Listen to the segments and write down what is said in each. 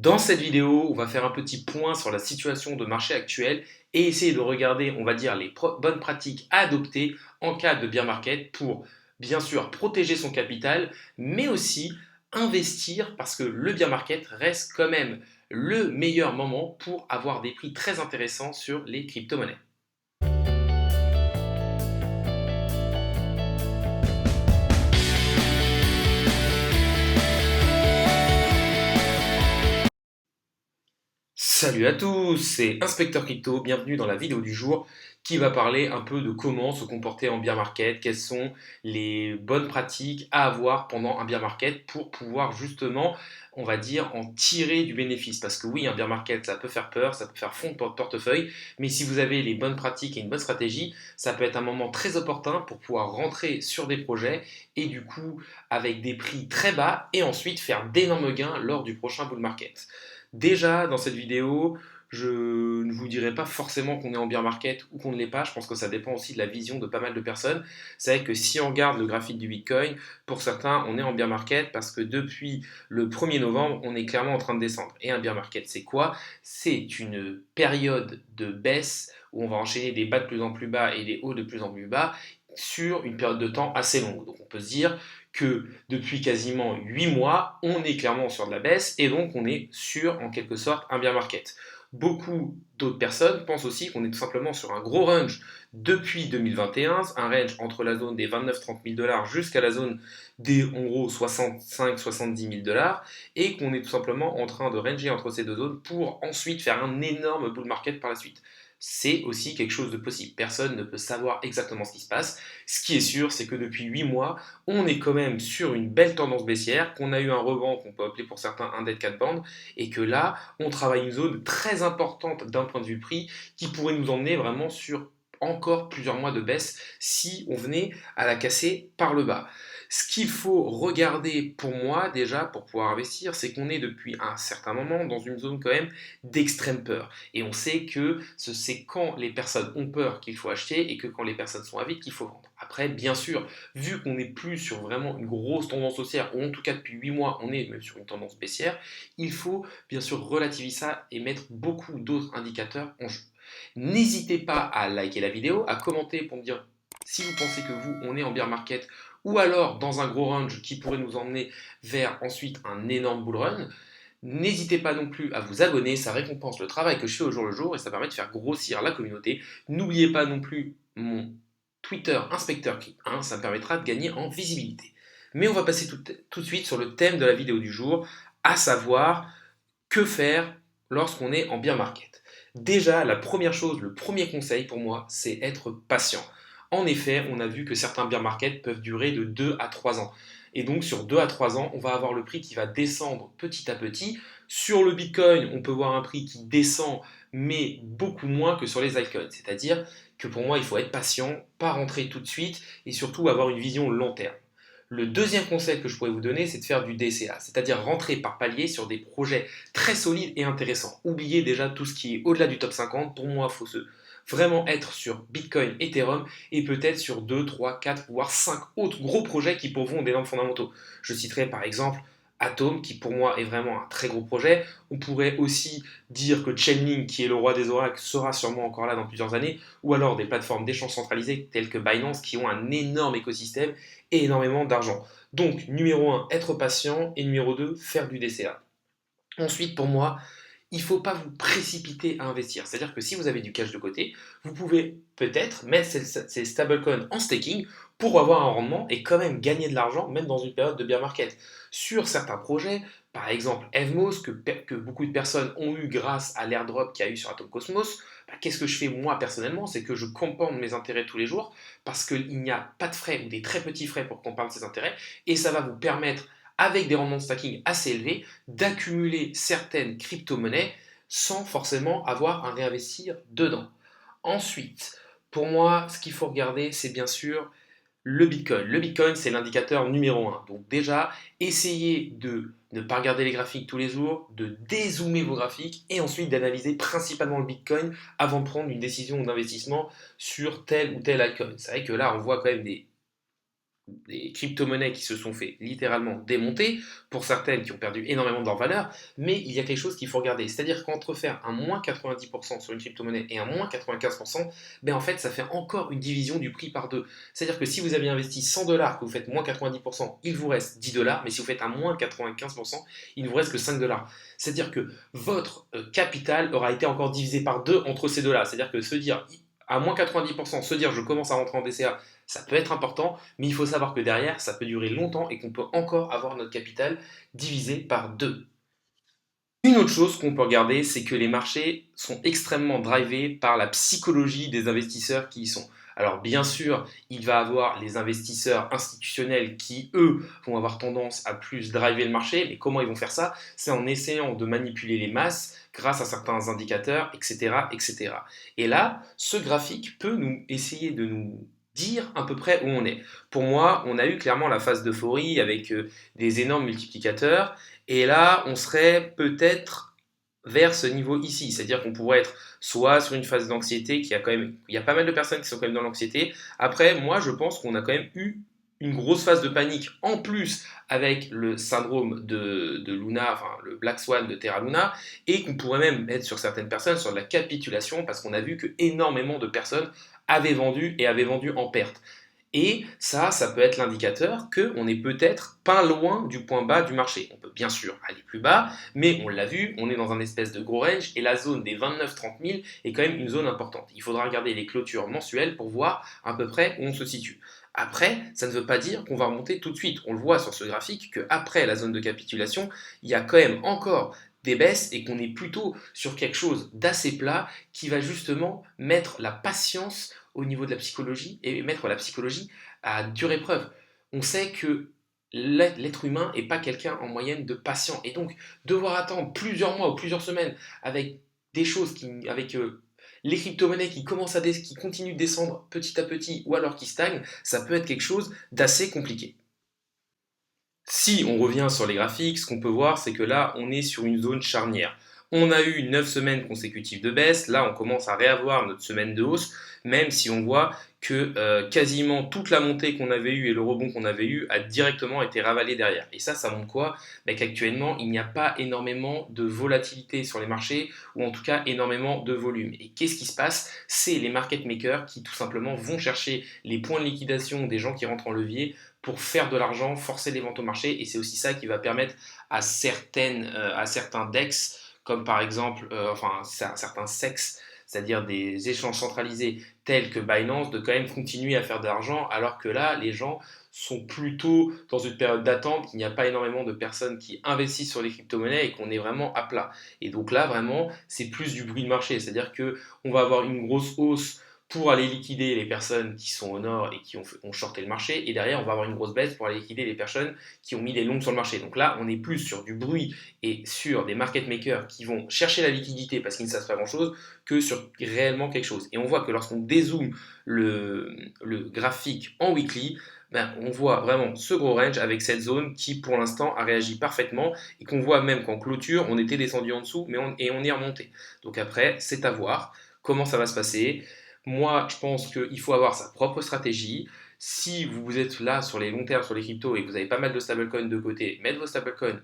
Dans cette vidéo, on va faire un petit point sur la situation de marché actuelle et essayer de regarder, on va dire, les bonnes pratiques à adopter en cas de bear market pour, bien sûr, protéger son capital, mais aussi investir parce que le bear market reste quand même le meilleur moment pour avoir des prix très intéressants sur les crypto-monnaies. Salut à tous, c'est Inspecteur Crypto, bienvenue dans la vidéo du jour qui va parler un peu de comment se comporter en bear market, quelles sont les bonnes pratiques à avoir pendant un bear market pour pouvoir justement, on va dire, en tirer du bénéfice. Parce que oui, un bear market, ça peut faire peur, ça peut faire fondre votre portefeuille, mais si vous avez les bonnes pratiques et une bonne stratégie, ça peut être un moment très opportun pour pouvoir rentrer sur des projets et du coup avec des prix très bas et ensuite faire d'énormes gains lors du prochain bull market. Déjà, dans cette vidéo, je ne vous dirai pas forcément qu'on est en bear market ou qu'on ne l'est pas. Je pense que ça dépend aussi de la vision de pas mal de personnes. C'est vrai que si on regarde le graphique du Bitcoin, pour certains, on est en bear market parce que depuis le 1er novembre, on est clairement en train de descendre. Et un bear market, c'est quoi? C'est une période de baisse où on va enchaîner des bas de plus en plus bas et des hauts de plus en plus bas sur une période de temps assez longue. Donc on peut se dire que depuis quasiment 8 mois, on est clairement sur de la baisse et donc on est sur en quelque sorte un bear market. Beaucoup d'autres personnes pensent aussi qu'on est tout simplement sur un gros range depuis 2021, un range entre la zone des 29-30 000 dollars jusqu'à la zone des en gros 65-70 000 dollars et qu'on est tout simplement en train de ranger entre ces deux zones pour ensuite faire un énorme bull market par la suite. C'est aussi quelque chose de possible. Personne ne peut savoir exactement ce qui se passe. Ce qui est sûr, c'est que depuis 8 mois, on est quand même sur une belle tendance baissière, qu'on a eu un rebond qu'on peut appeler pour certains un dead cat band, et que là, on travaille une zone très importante d'un point de vue prix qui pourrait nous emmener vraiment sur encore plusieurs mois de baisse si on venait à la casser par le bas. Ce qu'il faut regarder pour moi déjà pour pouvoir investir, c'est qu'on est depuis un certain moment dans une zone quand même d'extrême peur. Et on sait que c'est quand les personnes ont peur qu'il faut acheter et que quand les personnes sont avides qu'il faut vendre. Après, bien sûr, vu qu'on n'est plus sur vraiment une grosse tendance haussière, ou en tout cas depuis 8 mois, on est même sur une tendance baissière, il faut bien sûr relativiser ça et mettre beaucoup d'autres indicateurs en jeu. N'hésitez pas à liker la vidéo, à commenter pour me dire si vous pensez que vous, on est en bear market ou alors dans un gros range qui pourrait nous emmener vers ensuite un énorme bull run. N'hésitez pas non plus à vous abonner, ça récompense le travail que je fais au jour le jour et ça permet de faire grossir la communauté. N'oubliez pas non plus mon Twitter Inspecteur Clip 1, ça me permettra de gagner en visibilité. Mais on va passer tout de suite sur le thème de la vidéo du jour, à savoir que faire lorsqu'on est en bear market. Déjà, la première chose, le premier conseil pour moi, c'est être patient. En effet, on a vu que certains bear markets peuvent durer de 2 à 3 ans. Et donc sur 2 à 3 ans, on va avoir le prix qui va descendre petit à petit. Sur le Bitcoin, on peut voir un prix qui descend, mais beaucoup moins que sur les altcoins. C'est-à-dire que pour moi, il faut être patient, pas rentrer tout de suite, et surtout avoir une vision long terme. Le deuxième conseil que je pourrais vous donner, c'est de faire du DCA, c'est-à-dire rentrer par palier sur des projets très solides et intéressants. Oubliez déjà tout ce qui est au-delà du top 50. Pour moi, il faut vraiment être sur Bitcoin, Ethereum et peut-être sur 2, 3, 4, voire 5 autres gros projets qui pour vous ont d'énormes fondamentaux. Je citerai par exemple Atom, qui pour moi est vraiment un très gros projet. On pourrait aussi dire que Chainlink, qui est le roi des oracles, sera sûrement encore là dans plusieurs années, ou alors des plateformes d'échange centralisées telles que Binance, qui ont un énorme écosystème et énormément d'argent. Donc, numéro 1, être patient, et numéro 2, faire du DCA. Ensuite, pour moi, il ne faut pas vous précipiter à investir. C'est-à-dire que si vous avez du cash de côté, vous pouvez peut-être mettre ces stablecoins en staking pour avoir un rendement et quand même gagner de l'argent, même dans une période de bear market. Sur certains projets, par exemple Evmos, que beaucoup de personnes ont eu grâce à l'airdrop qu'il y a eu sur Atom Cosmos, bah, qu'est-ce que je fais moi personnellement? C'est que je compound mes intérêts tous les jours parce qu'il n'y a pas de frais ou des très petits frais pour compound ces intérêts et ça va vous permettre avec des rendements de stacking assez élevés, d'accumuler certaines crypto-monnaies sans forcément avoir à réinvestir dedans. Ensuite, pour moi, ce qu'il faut regarder, c'est bien sûr le Bitcoin. Le Bitcoin, c'est l'indicateur numéro un. Donc déjà, essayez de ne pas regarder les graphiques tous les jours, de dézoomer vos graphiques et ensuite d'analyser principalement le Bitcoin avant de prendre une décision d'investissement sur tel ou tel altcoin. C'est vrai que là, on voit quand même des des crypto-monnaies qui se sont fait littéralement démonter, pour certaines qui ont perdu énormément de leur valeur, mais il y a quelque chose qu'il faut regarder. C'est-à-dire qu'entre faire un moins 90% sur une crypto-monnaie et un moins 95%, ben en fait, ça fait encore une division du prix par deux. C'est-à-dire que si vous aviez investi 100 dollars, que vous faites moins 90%, il vous reste 10 dollars, mais si vous faites un moins 95%, il ne vous reste que 5 dollars. C'est-à-dire que votre capital aura été encore divisé par deux entre ces deux-là. C'est-à-dire que se dire à moins 90%, se dire je commence à rentrer en DCA, ça peut être important, mais il faut savoir que derrière, ça peut durer longtemps et qu'on peut encore avoir notre capital divisé par deux. Une autre chose qu'on peut regarder, c'est que les marchés sont extrêmement drivés par la psychologie des investisseurs qui y sont. Alors bien sûr, il va y avoir les investisseurs institutionnels qui, eux, vont avoir tendance à plus driver le marché, mais comment ils vont faire ça? C'est en essayant de manipuler les masses grâce à certains indicateurs, etc., etc. Et là, ce graphique peut nous essayer de nous dire à peu près où on est. Pour moi, on a eu clairement la phase d'euphorie avec des énormes multiplicateurs, et là, on serait peut-être vers ce niveau ici, c'est-à-dire qu'on pourrait être soit sur une phase d'anxiété qui a quand même, il y a pas mal de personnes qui sont quand même dans l'anxiété. Après, moi, je pense qu'on a quand même eu une grosse phase de panique en plus avec le syndrome de Luna, enfin le Black Swan de Terra Luna, et qu'on pourrait même être sur certaines personnes sur de la capitulation parce qu'on a vu que énormément de personnes avaient vendu et avaient vendu en perte. Et ça peut être l'indicateur qu'on est peut-être pas loin du point bas du marché. On peut bien sûr aller plus bas, mais on l'a vu, on est dans un espèce de gros range et la zone des 29-30 000 est quand même une zone importante. Il faudra regarder les clôtures mensuelles pour voir à peu près où on se situe. Après, ça ne veut pas dire qu'on va remonter tout de suite. On le voit sur ce graphique qu'après la zone de capitulation, il y a quand même encore des baisses et qu'on est plutôt sur quelque chose d'assez plat qui va justement mettre la patience au niveau de la psychologie et mettre la psychologie à dure épreuve. On sait que l'être humain n'est pas quelqu'un en moyenne de patient. Et donc, devoir attendre plusieurs mois ou plusieurs semaines avec des choses avec les crypto-monnaies qui qui continuent de descendre petit à petit ou alors qui stagnent, ça peut être quelque chose d'assez compliqué. Si on revient sur les graphiques, ce qu'on peut voir, c'est que là, on est sur une zone charnière. On a eu 9 semaines consécutives de baisse, là on commence à réavoir notre semaine de hausse, même si on voit que quasiment toute la montée qu'on avait eue et le rebond qu'on avait eu a directement été ravalé derrière. Et ça montre quoi? Ben, qu'actuellement, il n'y a pas énormément de volatilité sur les marchés, ou en tout cas énormément de volume. Et qu'est-ce qui se passe? C'est les market makers qui tout simplement vont chercher les points de liquidation des gens qui rentrent en levier pour faire de l'argent, forcer les ventes au marché, et c'est aussi ça qui va permettre à certains DEX, comme par exemple, certains SEX, c'est-à-dire des échanges centralisés tels que Binance, de quand même continuer à faire de l'argent, alors que là, les gens sont plutôt dans une période d'attente, qu'il n'y a pas énormément de personnes qui investissent sur les crypto-monnaies et qu'on est vraiment à plat. Et donc là, vraiment, c'est plus du bruit de marché, c'est-à-dire qu'on va avoir une grosse hausse pour aller liquider les personnes qui sont au nord et ont shorté le marché, et derrière on va avoir une grosse baisse pour aller liquider les personnes qui ont mis des longues sur le marché. Donc là on est plus sur du bruit et sur des market makers qui vont chercher la liquidité parce qu'ils ne savent pas grand chose que sur réellement quelque chose. Et on voit que lorsqu'on dézoome le graphique en weekly, ben, on voit vraiment ce gros range avec cette zone qui pour l'instant a réagi parfaitement et qu'on voit même qu'en clôture on était descendu en dessous et on est remonté. Donc après c'est à voir comment ça va se passer. Moi, je pense qu'il faut avoir sa propre stratégie. Si vous êtes là sur les longs termes, sur les cryptos et que vous avez pas mal de stablecoins de côté, mettre vos stablecoins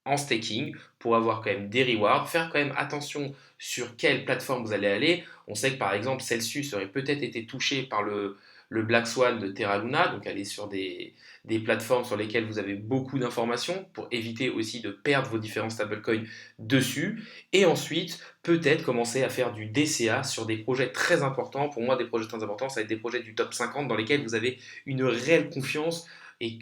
en staking pour avoir quand même des rewards, faire quand même attention sur quelle plateforme vous allez aller. On sait que par exemple Celsius aurait peut-être été touché par le Black Swan de Terra Luna, donc aller sur des plateformes sur lesquelles vous avez beaucoup d'informations pour éviter aussi de perdre vos différents stablecoins dessus. Et ensuite, peut-être commencer à faire du DCA sur des projets très importants. Pour moi, des projets très importants, ça va être des projets du top 50 dans lesquels vous avez une réelle confiance et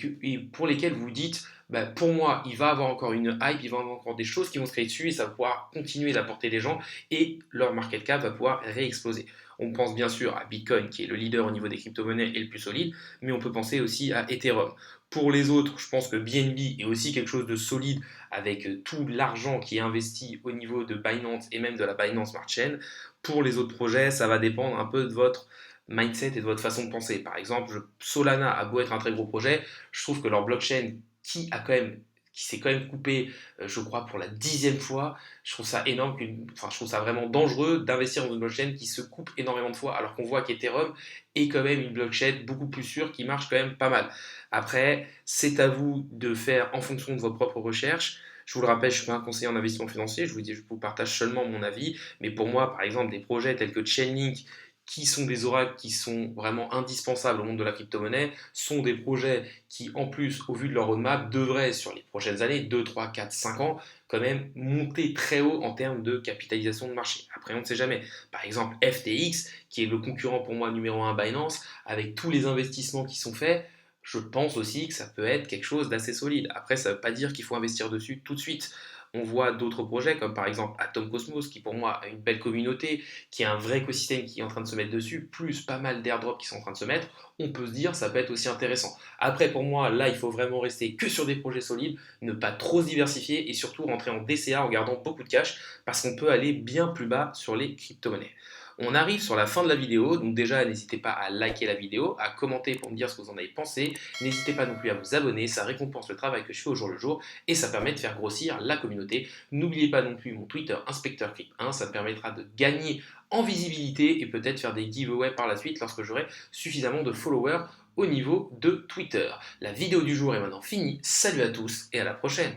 pour lesquels vous dites bah, pour moi, il va avoir encore une hype, il va avoir encore des choses qui vont se créer dessus et ça va pouvoir continuer d'apporter les gens et leur market cap va pouvoir réexploser. On pense bien sûr à Bitcoin qui est le leader au niveau des crypto-monnaies et le plus solide, mais on peut penser aussi à Ethereum. Pour les autres, je pense que BNB est aussi quelque chose de solide avec tout l'argent qui est investi au niveau de Binance et même de la Binance Smart Chain. Pour les autres projets, ça va dépendre un peu de votre mindset et de votre façon de penser. Par exemple, Solana a beau être un très gros projet, je trouve que leur blockchain qui s'est quand même coupé, je crois, pour la 10e fois. Je trouve ça énorme, enfin, je trouve ça vraiment dangereux d'investir dans une blockchain qui se coupe énormément de fois, alors qu'on voit qu'Ethereum est quand même une blockchain beaucoup plus sûre qui marche quand même pas mal. Après, c'est à vous de faire en fonction de vos propres recherches. Je vous le rappelle, je suis pas un conseiller en investissement financier, je vous partage seulement mon avis, mais pour moi, par exemple, des projets tels que Chainlink, qui sont des oracles qui sont vraiment indispensables au monde de la crypto-monnaie, sont des projets qui, en plus, au vu de leur roadmap, devraient, sur les prochaines années, 2, 3, 4, 5 ans, quand même monter très haut en termes de capitalisation de marché. Après, on ne sait jamais. Par exemple, FTX, qui est le concurrent pour moi numéro un Binance, avec tous les investissements qui sont faits, je pense aussi que ça peut être quelque chose d'assez solide. Après, ça ne veut pas dire qu'il faut investir dessus tout de suite. On voit d'autres projets comme par exemple Atom Cosmos qui pour moi a une belle communauté, qui a un vrai écosystème qui est en train de se mettre dessus, plus pas mal d'airdrops qui sont en train de se mettre. On peut se dire ça peut être aussi intéressant. Après pour moi là il faut vraiment rester que sur des projets solides, ne pas trop se diversifier et surtout rentrer en DCA en gardant beaucoup de cash parce qu'on peut aller bien plus bas sur les crypto-monnaies. On arrive sur la fin de la vidéo, donc déjà n'hésitez pas à liker la vidéo, à commenter pour me dire ce que vous en avez pensé, n'hésitez pas non plus à vous abonner, ça récompense le travail que je fais au jour le jour et ça permet de faire grossir la communauté. N'oubliez pas non plus mon Twitter InspectorCrypt1, ça me permettra de gagner en visibilité et peut-être faire des giveaways par la suite lorsque j'aurai suffisamment de followers au niveau de Twitter. La vidéo du jour est maintenant finie, salut à tous et à la prochaine.